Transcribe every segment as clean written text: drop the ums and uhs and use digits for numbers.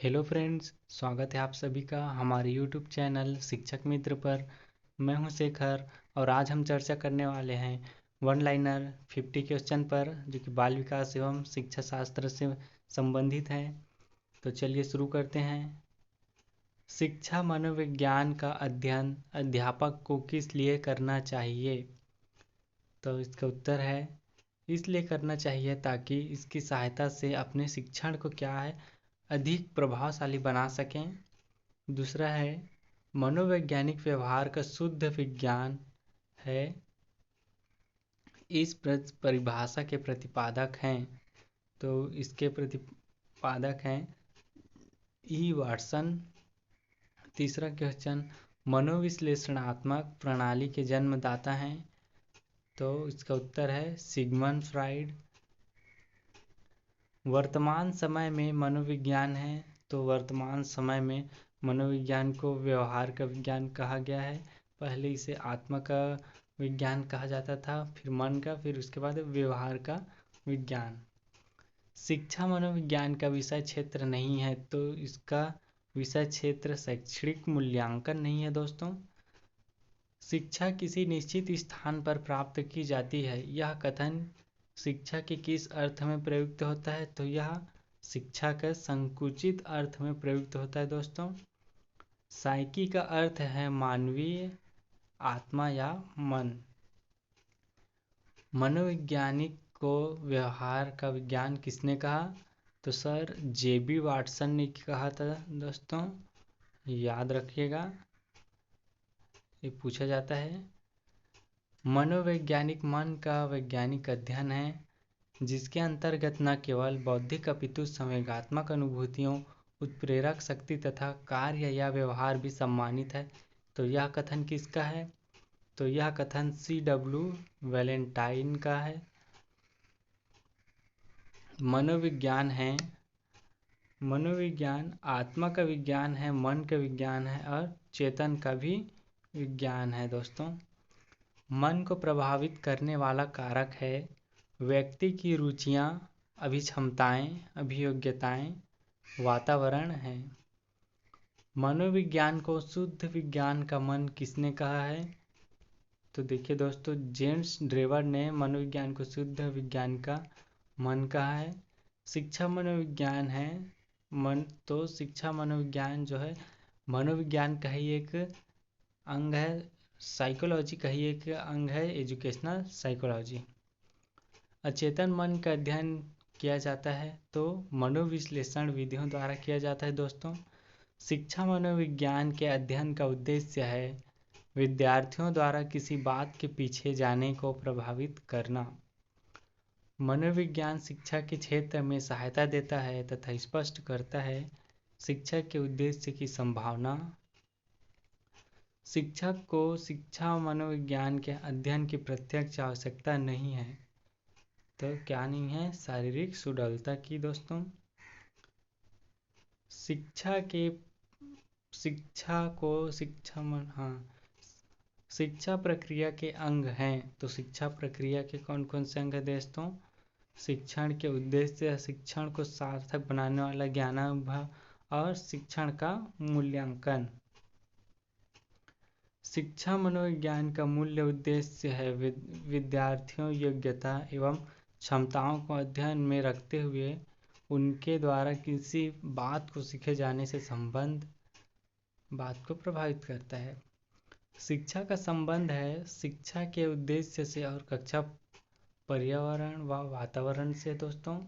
Hello friends, स्वागत है आप सभी का हमारे यूट्यूब चैनल शिक्षक मित्र पर। मैं हूं शेखर और आज हम चर्चा करने वाले हैं वन लाइनर 50 क्वेश्चन पर, जो कि बाल विकास एवं शिक्षा शास्त्र से संबंधित है। तो चलिए शुरू करते हैं। शिक्षा मनोविज्ञान का अध्ययन अध्यापक को किस लिए करना चाहिए? तो इसका उत्तर है इसलिए करना चाहिए ताकि इसकी सहायता से अपने शिक्षण को क्या है अधिक प्रभावशाली बना सकें। दूसरा है मनोवैज्ञानिक व्यवहार का शुद्ध विज्ञान है। इस परिभाषा के प्रतिपादक हैं, तो इसके प्रतिपादक हैं वाटसन। तीसरा क्वेश्चन मनोविश्लेषणात्मक प्रणाली के जन्मदाता हैं, तो इसका उत्तर है सिगमंड फ्राइड। वर्तमान समय में मनोविज्ञान है, तो वर्तमान समय में मनोविज्ञान को व्यवहार का विज्ञान कहा गया है। पहले इसे आत्मा का विज्ञान कहा जाता था, फिर मन का, फिर उसके बाद व्यवहार का विज्ञान। शिक्षा मनोविज्ञान का विषय क्षेत्र नहीं है, तो इसका विषय क्षेत्र शैक्षणिक मूल्यांकन नहीं है दोस्तों। शिक्षा किसी निश्चित स्थान पर प्राप्त की जाती है। यह कथन शिक्षा के किस अर्थ में प्रयुक्त होता है? तो यह शिक्षा के संकुचित अर्थ में प्रयुक्त होता है दोस्तों। साइकी का अर्थ है मानवीय आत्मा या मन। मनोवैज्ञानिक को व्यवहार का विज्ञान किसने कहा? तो सर जेबी वाटसन ने कहा था दोस्तों, याद रखिएगा, ये पूछा जाता है। मनोवैज्ञानिक मन का वैज्ञानिक अध्ययन है, जिसके अंतर्गत न केवल बौद्धिक अपितु संवेगात्मक अनुभूतियों, उत्प्रेरक शक्ति तथा कार्य या व्यवहार भी सम्मानित है। तो यह कथन किसका है? तो यह कथन C.W. वैलेंटाइन का है। मनोविज्ञान है, मनोविज्ञान आत्मा का विज्ञान है, मन का विज्ञान है और चेतन का भी विज्ञान है दोस्तों। मन को प्रभावित करने वाला कारक है व्यक्ति की रुचियां, अभिक्षमताएं, अभियोग्यताएं, वातावरण है। मनोविज्ञान को शुद्ध विज्ञान का मन किसने कहा है? तो देखिए दोस्तों, जेम्स ड्रेवर ने मनोविज्ञान को शुद्ध विज्ञान का मन कहा है। शिक्षा मनोविज्ञान है मन, तो शिक्षा मनोविज्ञान जो है मनोविज्ञान का ही एक अंग है, साइकोलॉजी का ही एक अंग है, एजुकेशनल साइकोलॉजी। अचेतन मन का अध्ययन किया जाता है, तो मनोविश्लेषण विधियों द्वारा किया जाता है दोस्तों। शिक्षा मनोविज्ञान के अध्ययन का उद्देश्य है विद्यार्थियों द्वारा किसी बात के पीछे जाने को प्रभावित करना। मनोविज्ञान शिक्षा के क्षेत्र में सहायता देता है तथा स्पष्ट करता है शिक्षा के उद्देश्य की संभावना। शिक्षक को शिक्षा मनोविज्ञान के अध्ययन की प्रत्यक्ष आवश्यकता नहीं है। तो क्या नहीं है? शारीरिक सुडौलता की दोस्तों। शिक्षा प्रक्रिया के अंग हैं, तो शिक्षा प्रक्रिया के कौन कौन से अंग हैं दोस्तों? शिक्षण के उद्देश्य, शिक्षण को सार्थक बनाने वाला ज्ञानानुभव और शिक्षण का मूल्यांकन। शिक्षा मनोविज्ञान का मूल्य उद्देश्य है विद्यार्थियों योग्यता एवं क्षमताओं को अध्ययन में रखते हुए उनके द्वारा किसी बात को सीखे जाने से संबंध बात को प्रभावित करता है। शिक्षा का संबंध है शिक्षा के उद्देश्य से और कक्षा पर्यावरण व वातावरण से दोस्तों।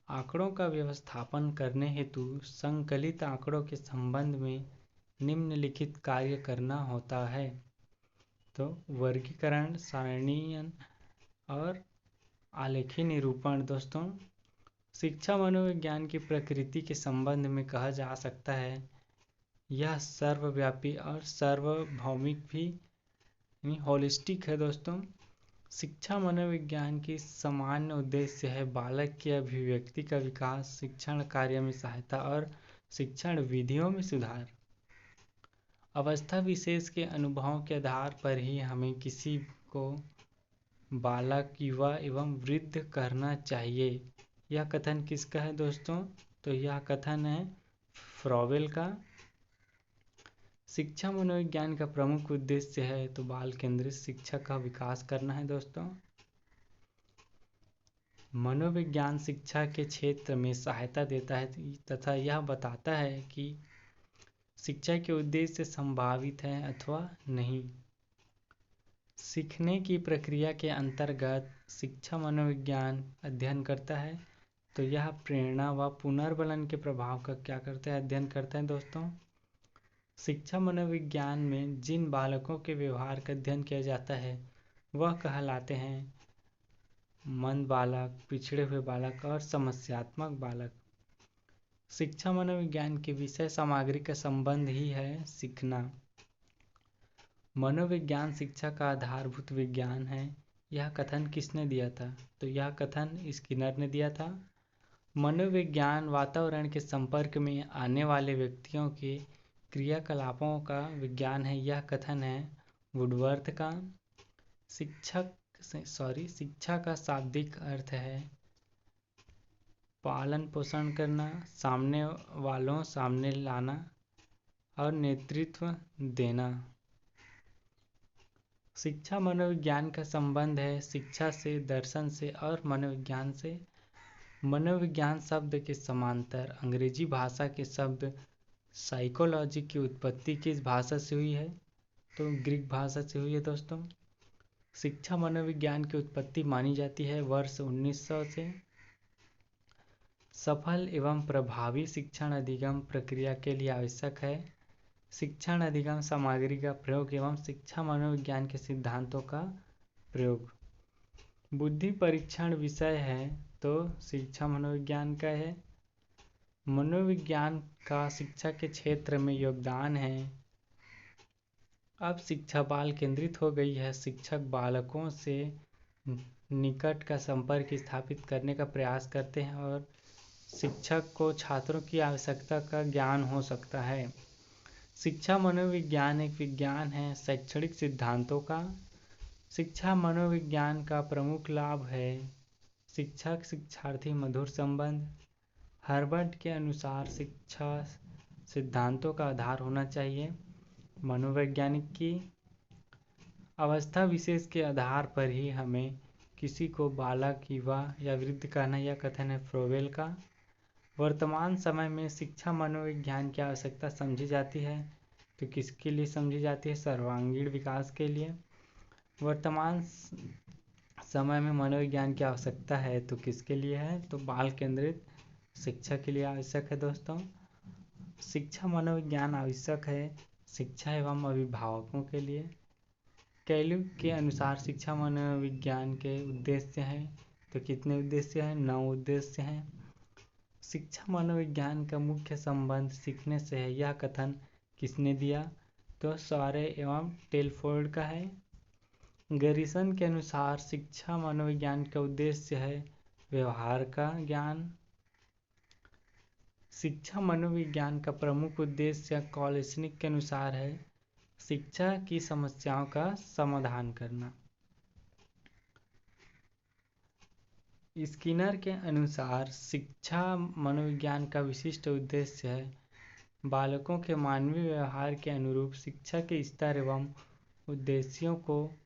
आंकड़ों का व्यवस्थापन करने हेतु संकलित आंकड़ों के संबंध में निम्नलिखित कार्य करना होता है, तो वर्गीकरण, सारणीयन और आलेखी निरूपण दोस्तों। शिक्षा मनोविज्ञान की प्रकृति के संबंध में कहा जा सकता है यह सर्वव्यापी और सार्वभौमिक भी होलिस्टिक है दोस्तों। शिक्षा मनोविज्ञान की सामान्य उद्देश्य है बालक की अभिव्यक्ति का विकास, शिक्षण कार्य में सहायता और शिक्षण विधियों में सुधार। अवस्था विशेष के अनुभवों के आधार पर ही हमें किसी को बालक, युवा एवं वृद्ध करना चाहिए। यह कथन किसका है दोस्तों? तो यह कथन है फ्रॉवेल का। शिक्षा मनोविज्ञान का प्रमुख उद्देश्य है तो बाल केंद्रित शिक्षा का विकास करना है दोस्तों। मनोविज्ञान शिक्षा के क्षेत्र में सहायता देता है तथा यह बताता है कि शिक्षा के उद्देश्य संभावित है अथवा नहीं। सीखने की प्रक्रिया के अंतर्गत शिक्षा मनोविज्ञान अध्ययन करता है तो यह प्रेरणा व पुनर्बलन के प्रभाव का क्या करता है, अध्ययन करता है दोस्तों। शिक्षा मनोविज्ञान में जिन बालकों के व्यवहार का अध्ययन किया जाता है वह कहलाते हैं मंद बालक, पिछड़े हुए बालक और समस्यात्मक बालक। शिक्षा मनोविज्ञान के विषय सामग्री का संबंध ही है सीखना। मनोविज्ञान शिक्षा का आधारभूत विज्ञान है। यह कथन किसने दिया था, तो यह कथन स्किनर ने दिया था। मनोविज्ञान वातावरण के संपर्क में आने वाले व्यक्तियों के क्रियाकलापों का विज्ञान है। यह कथन है वुडवर्थ का। शिक्षा का शाब्दिक अर्थ है पालन पोषण करना, सामने वालों सामने लाना और नेतृत्व देना। शिक्षा मनोविज्ञान का संबंध है शिक्षा से, दर्शन से और मनोविज्ञान से। मनोविज्ञान शब्द के समांतर अंग्रेजी भाषा के शब्द साइकोलॉजी की उत्पत्ति किस भाषा से हुई है, तो ग्रीक भाषा से हुई है दोस्तों। शिक्षा मनोविज्ञान की उत्पत्ति मानी जाती है वर्ष 1900 से। सफल एवं प्रभावी शिक्षण अधिगम प्रक्रिया के लिए आवश्यक है शिक्षण अधिगम सामग्री का प्रयोग एवं शिक्षा मनोविज्ञान के सिद्धांतों का प्रयोग। बुद्धि परीक्षण विषय है तो शिक्षा मनोविज्ञान का है। मनोविज्ञान का शिक्षा के क्षेत्र में योगदान है। अब शिक्षा बाल केंद्रित हो गई है। शिक्षक बालकों से निकट का संपर्क स्थापित करने का प्रयास करते हैं और शिक्षक को छात्रों की आवश्यकता का ज्ञान हो सकता है। शिक्षा मनोविज्ञान एक विज्ञान है शैक्षणिक सिद्धांतों का। शिक्षा मनोविज्ञान का प्रमुख लाभ है शिक्षक शिक्षार्थी मधुर संबंध। हार्वर्ड के अनुसार शिक्षा सिद्धांतों का आधार होना चाहिए मनोवैज्ञानिक की अवस्था विशेष के आधार पर ही हमें किसी को बालक, युवा या वृद्ध कहना। यह कथन है फ्रोवेल का। वर्तमान समय में शिक्षा मनोविज्ञान की आवश्यकता समझी जाती है तो किसके लिए समझी जाती है, सर्वांगीण विकास के लिए। वर्तमान समय में मनोविज्ञान की आवश्यकता है तो किसके लिए है, तो बाल केंद्रित शिक्षा के लिए आवश्यक है दोस्तों। शिक्षा मनोविज्ञान आवश्यक है शिक्षा एवं अभिभावकों के लिए। कैल्यू के अनुसार शिक्षा मनोविज्ञान के उद्देश्य हैं तो कितने उद्देश्य हैं, 9 उद्देश्य हैं। शिक्षा मनोविज्ञान का मुख्य संबंध सीखने से है। यह कथन किसने दिया, तो सॉरे एवं टेलफोर्ड का है। गैरिसन के अनुसार शिक्षा मनोविज्ञान का उद्देश्य है व्यवहार का ज्ञान। शिक्षा मनोविज्ञान का प्रमुख उद्देश्य कॉलेसनिक के अनुसार है शिक्षा की समस्याओं का समाधान करना। स्किनर के अनुसार शिक्षा मनोविज्ञान का विशिष्ट उद्देश्य है बालकों के मानवीय व्यवहार के अनुरूप शिक्षा के स्तर एवं उद्देश्यों को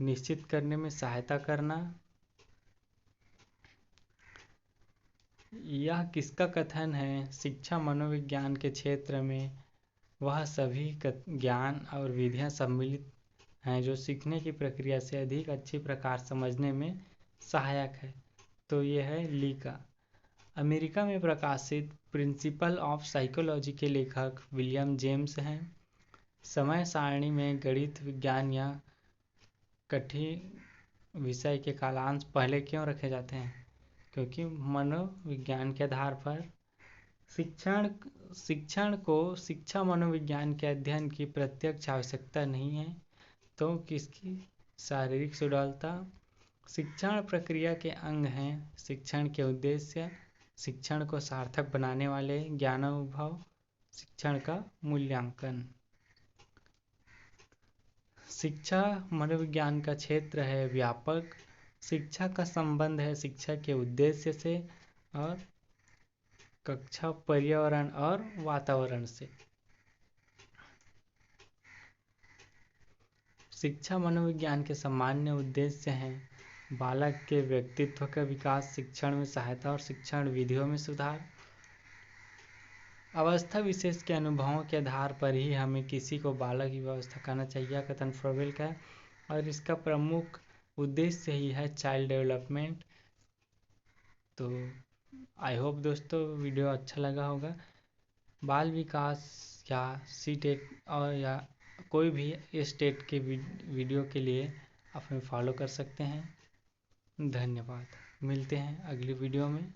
निश्चित करने में सहायता करना। यह किसका कथन है, शिक्षा मनोविज्ञान के क्षेत्र में वह सभी ज्ञान और विधियां सम्मिलित हैं जो सीखने की प्रक्रिया से अधिक अच्छी प्रकार समझने में सहायक है, तो यह है ली का। अमेरिका में प्रकाशित प्रिंसिपल ऑफ साइकोलॉजी के लेखक विलियम जेम्स हैं। समय सारणी में गणित विज्ञान या कठिन विषय के कालांश पहले क्यों रखे जाते हैं, क्योंकि मनोविज्ञान के आधार पर शिक्षण को शिक्षा मनोविज्ञान के अध्ययन की प्रत्यक्ष आवश्यकता नहीं है, तो किसकी, शारीरिक सुडौलता। शिक्षण प्रक्रिया के अंग हैं शिक्षण के उद्देश्य, शिक्षण को सार्थक बनाने वाले ज्ञानानुभव, शिक्षण का मूल्यांकन। शिक्षा मनोविज्ञान का क्षेत्र है व्यापक। शिक्षा का संबंध है शिक्षा के उद्देश्य से और कक्षा, पर्यावरण और वातावरण से। शिक्षा मनोविज्ञान के सामान्य उद्देश्य हैं बालक के व्यक्तित्व का विकास, शिक्षण में सहायता और शिक्षण विधियों में सुधार। अवस्था विशेष के अनुभवों के आधार पर ही हमें किसी को बालक की व्यवस्था करना चाहिए, कथन फ्रोबेल का है, और इसका प्रमुख उद्देश्य ही है चाइल्ड डेवलपमेंट। तो आई होप दोस्तों वीडियो अच्छा लगा होगा। बाल विकास या सीटेट और या कोई भी स्टेट के वीडियो के लिए आप हमें फॉलो कर सकते हैं। धन्यवाद। मिलते हैं अगली वीडियो में।